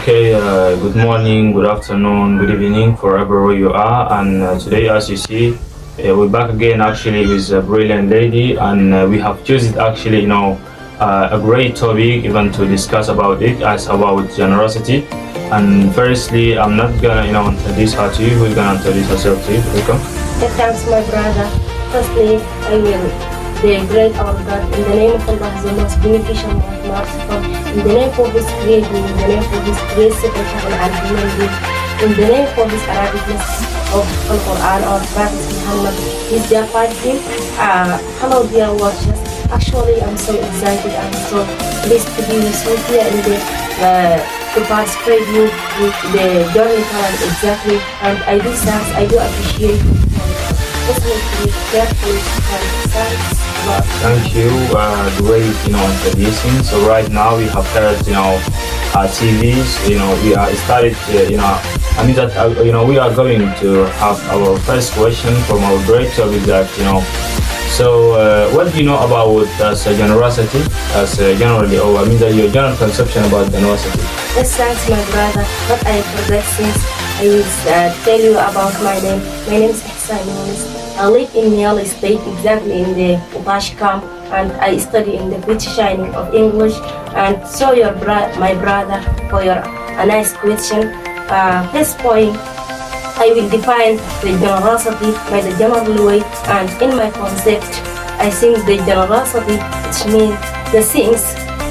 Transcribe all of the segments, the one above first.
Okay, good morning, good afternoon, good evening, wherever you are. And today, as you see, we're back again actually with a brilliant lady, and we have chosen actually, a great topic even to discuss about it as about generosity. And firstly, I'm not gonna, introduce her to you. Who's gonna introduce herself to you? Welcome. Thanks, my brother. Firstly, I will the great our God, in the name of Allah, the most beneficial, most merciful, in the name of His creator, in the name of His grace, heaven and human being, in the name of His Arabicness of the Quran, our Prophet Muhammad, His dear Father. Hello, dear watchers. Actually, I'm so excited. I'm so pleased to be with you here in the to participate with the journey talent exactly. And I do thanks. I do appreciate you for listening to me carefully and thanks. Thank you. Great, introducing. So right now we have heard, our TVs. We are started. I mean that we are going to have our first question from our great topic that So, what do you know about generosity, generally, or I mean that your general conception about generosity? Yes, thanks, my brother. But I forgot since I will tell you about my name. My name is Ihsan Yunus. I live in Niali State, exactly in the Ubash camp, and I study in the British Shining of English. And so, my brother, for your a nice question. First point. I will define the generosity by the general way, and in my concept, I think the generosity, which means the things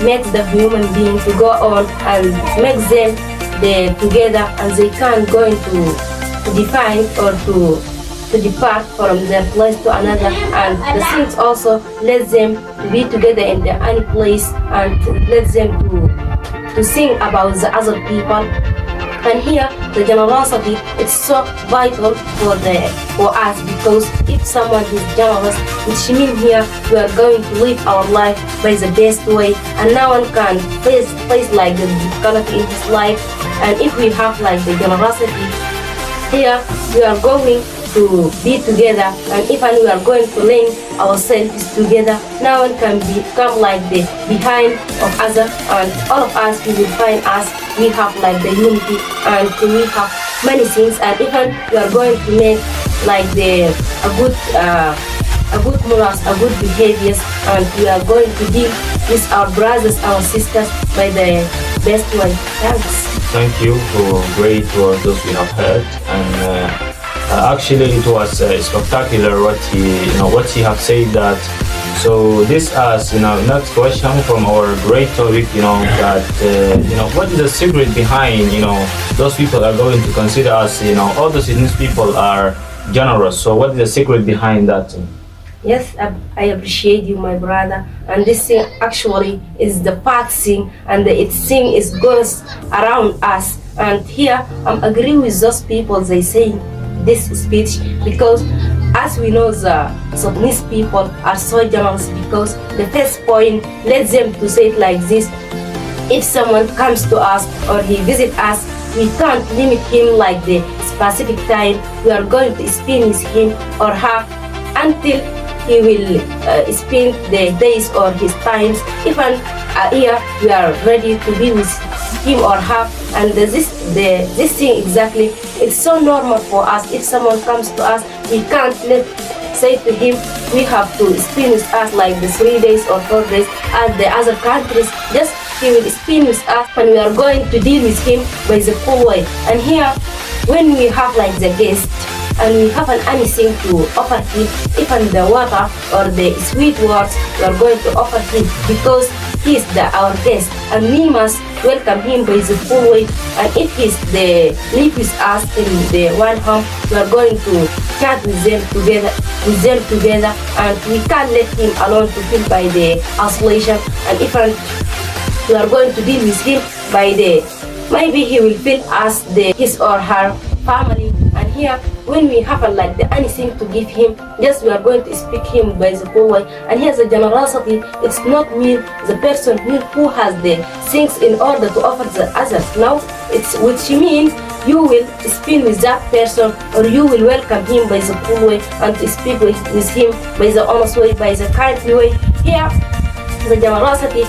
make the human being to go on and make them together, and they can't go into to define or to depart from their place to another, and the things also let them be together in any place and let them to sing about the other people. And here, the generosity is so vital for us, because if someone is generous, which means here we are going to live our life by the best way, and no one can face like the difficulty in his life. And if we have like the generosity, here we are going to be together, and even we are going to learn ourselves together, no one can become like the behind of other, and all of us, we will find us, we have like the unity, and we have many things, and even we are going to make like a good morals, a good behaviors, and we are going to deal with our brothers, our sisters by the best way. Thanks. Thank you for great words we have heard, and actually it was spectacular what he have said that. So this as next question from our great topic, that what is the secret behind those people are going to consider us, all those Sudanese people are generous. So what is the secret behind that? Yes, I appreciate you, my brother. And this thing actually is the fact thing, and its thing is goes around us. And here I'm agree with those people. They say this speech because, as we know, the Sudanese people are so generous, because the first point let them to say it like this: if someone comes to us or he visits us, we can't limit him like the specific time we are going to spend with him or her until he will spend the days or his times. Even a year, we are ready to be with him or her. And this thing exactly, it's so normal for us. If someone comes to us, we can't say to him, we have to spend with us like the 3 days or 4 days as the other countries. Just he will spend with us, and we are going to deal with him by the full way. And here, when we have like the guest, and we haven't anything to offer him, even the water or the sweet words, we are going to offer him, because he is our guest, and we must welcome him by the full way. And if he's live with us in the one home, we are going to chat with them together, and we can't let him alone to feel by the isolation. And even we are going to deal with him by maybe he will feel as his or her family. And here, when we have like anything to give him, just we are going to speak him by the full way. And here's the generosity. It's not me, the person who has the things in order to offer the others. Now, it's which means you will speak with that person, or you will welcome him by the full way, and to speak with him by the honest way, by the kindly way. Here, the generosity,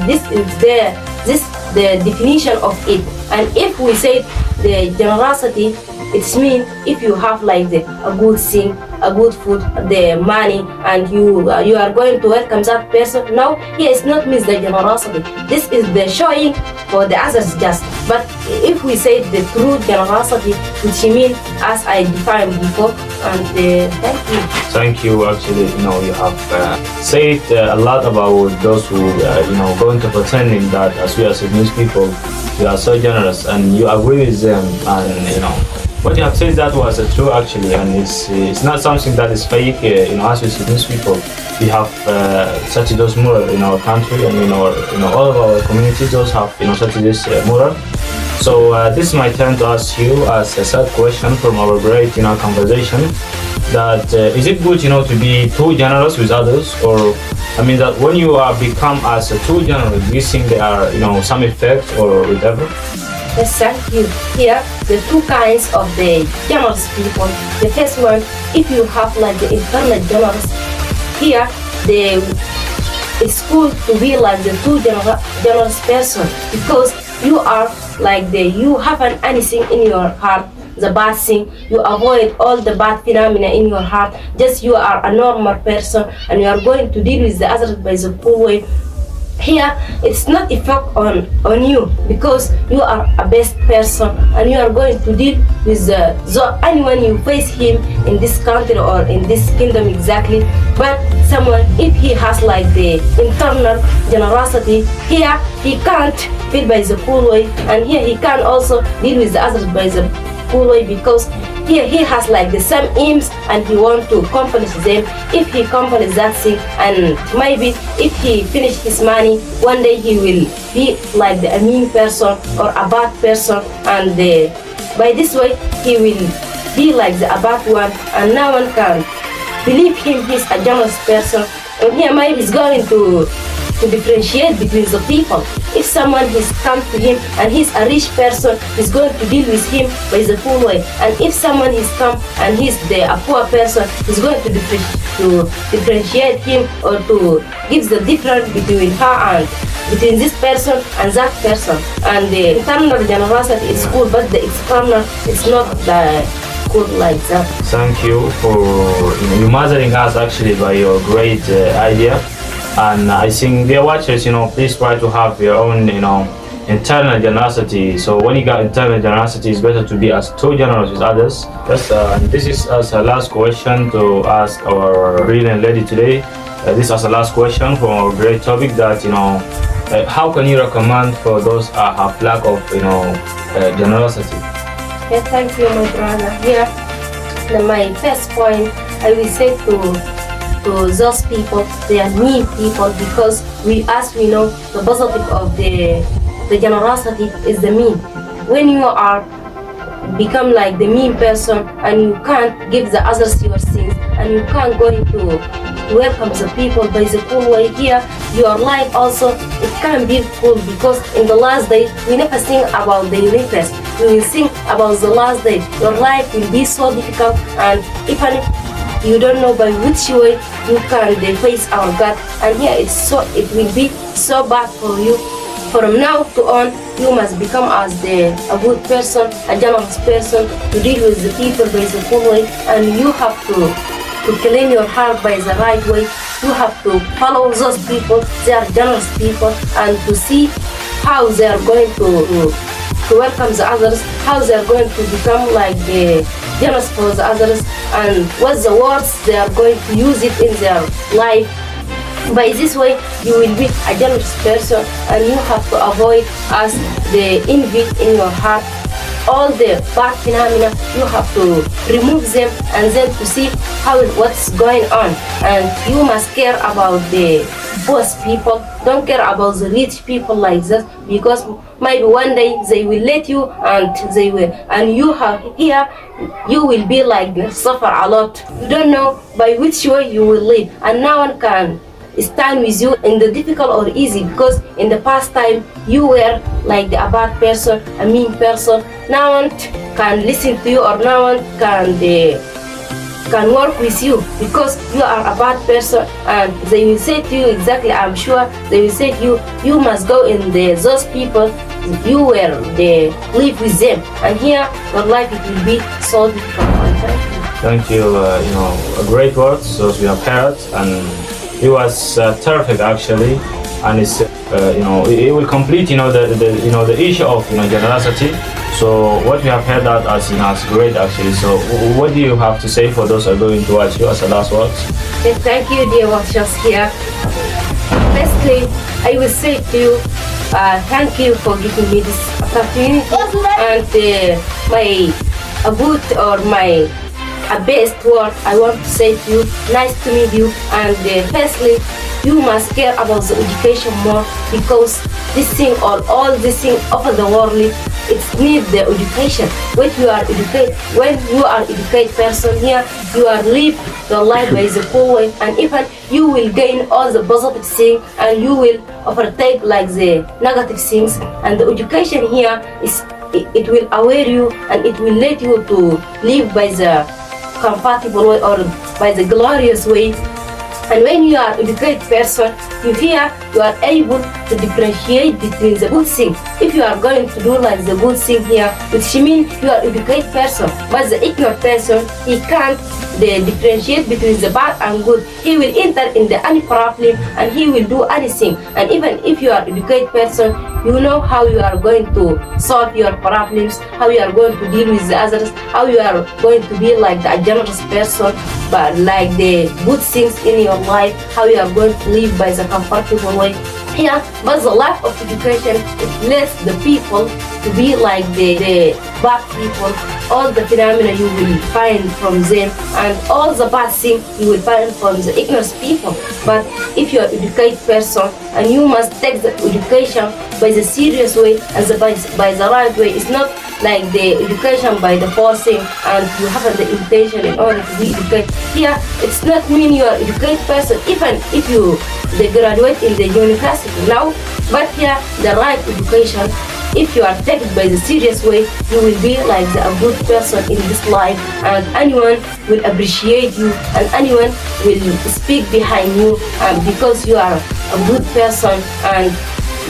this is the definition of it. And if we say the generosity, it's mean if you have like a good thing, a good food, the money, and you are going to welcome that person. No, here it's not means the generosity. This is the showing for the others just. But if we say the true generosity, which mean as I defined before, and thank you. Thank you. Actually, you have said a lot about those who, go into pretending that as we are Sudanese people, we are so generous, and you agree with them, and what you have said that was true actually, and it's not something that is fake. As we Sudanese people, we have such those moral in our country, and all of our communities those have such this moral. So this is my turn to ask you as a third question from our great conversation. That is it good to be too generous with others, or that when you are become as a too generous, do you think there are some effect or whatever? Yes, thank you. Here, the two kinds of the generous people. The first one, if you have like the internal generous, here it's cool to be like the too generous person, because you are like you haven't anything in your heart, the bad thing. You avoid all the bad phenomena in your heart. Just you are a normal person, and you are going to deal with the others by the cool way. Here it's not effect on you, because you are a best person, and you are going to deal with anyone you face him in this country or in this kingdom exactly. But someone, if he has like the internal generosity, here he can't feel by the cool way, and here he can also deal with the others by the cool way, because here he has like the same aims, and he want to accomplish them. If he accomplishes that thing, and maybe if he finish his money, one day he will be like a mean person or a bad person, and by this way he will be like the bad one, and no one can believe him he's a generous person. And here maybe he's going to differentiate between the people. If someone has come to him and he's a rich person, he's going to deal with him by the poor way. And if someone has come and he's a poor person, he's going to differentiate him, or to give the difference between her and between this person and that person. And the internal generosity is cool, but the external is not good like that. Thank you for you mothering us actually by your great idea. And I think dear watchers, please try to have your own, internal generosity. So when you got internal generosity, it's better to be as too generous with others. Yes, this is as a last question to ask our brilliant lady today. This is a last question from our great topic that, how can you recommend for those have lack of, generosity? Yes, thank you, my brother. Here, my first point, I will say to those people, they are mean people, because as we know, the positive of the generosity is the mean. When you are become like the mean person, and you can't give the others your things, and you can't go into welcome the people by the cool way, here your life also it can be cool, because in the last day we never think about the universe, we will think about the last day. Your life will be so difficult, and even you don't know by which way you can face our God, and here it will be so bad for you. From now to on, you must become as a good person, a generous person, to deal with the people by the full way, and you have to clean your heart by the right way. You have to follow those people, they are generous people, and to see how they are going to welcome the others, how they are going to become like the generous for the others, and what the words they are going to use it in their life. By this way, you will be a generous person, and you have to avoid as the envy in your heart. All the bad phenomena, you have to remove them, and then to see what's going on. And you must care about the poor people. Don't care about the rich people like this, because maybe one day they will let you, and you will be like suffer a lot. You don't know by which way you will live, and no one can stand with you in the difficult or easy, because in the past time you were like a bad person, a mean person. No one can listen to you, or no one can work with you, because you are a bad person, and they will say to you exactly, I'm sure they will say to you, you must go in those people you will live with them, and here your life it will be so difficult. Thank you. A great words those we have heard, and it was terrific actually, and it's it will complete the issue of generosity. So what we have heard that as is great actually. So what do you have to say for those who are going to watch you as a last words? Thank you, dear watchers here. Firstly, I will say to you, thank you for giving me this opportunity, and my good or my best word I want to say to you, nice to meet you, and firstly, you must care about the education more, because this thing or all this thing over the world, it needs the education. When you are educated person here, you are live your life by the full way, and even you will gain all the positive things, and you will overtake like the negative things. And the education here it will aware you, and it will let you to live by the compatible way or by the glorious way. And when you are educated person, you are able to differentiate between the good thing. If you are going to do like the good thing here, which means you are educated person, but the ignorant person, he can't differentiate between the bad and good. He will enter in any problem and he will do anything. And even if you are educated person, you know how you are going to solve your problems, how you are going to deal with the others, how you are going to be like a generous person, but like the good things in your life, how you are going to live by the comfortable way. Yeah, but the lack of education, it lets the people to be like the bad people. All the phenomena you will find from them, and all the bad things you will find from the ignorant people. But if you are an educated person, and you must take the education by the serious way and by the right way, it's not like the education by the forcing and you have the intention in order to be educated. Here, it's not mean you are an educated person, even if you graduate in the university now. But here, the right education, if you are taken by the serious way, you will be like a good person in this life, and anyone will appreciate you, and anyone will speak behind you, because you are a good person. And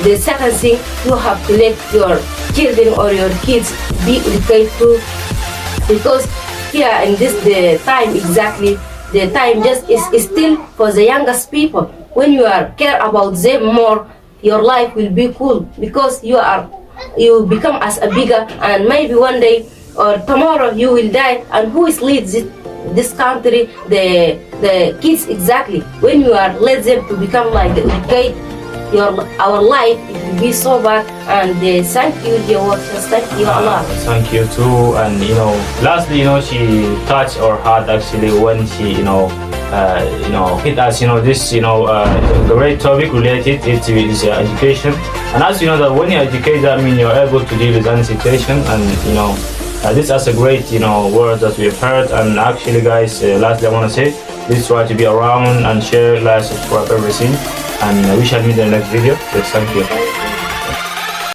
the second thing, you have to let your children or your kids be educated too, because here in this the time exactly, the time just is still for the youngest people. When you care about them more, your life will be cool, because you become as a bigger, and maybe one day or tomorrow you will die, and who is leads this country? The kids exactly. When you let them to become like the educated, our life it will be so bad. And thank you, dear watchers, thank you a lot. Thank you too. And lastly, she touched our heart actually when she hit us, this great topic related it is education. And as you know that when you educate, that means you're able to deal with any situation. And this is a great word that we've heard. And actually guys, lastly I want to say, please try to be around and share, like, subscribe, everything, and we shall meet in the next video. Yes, thank you.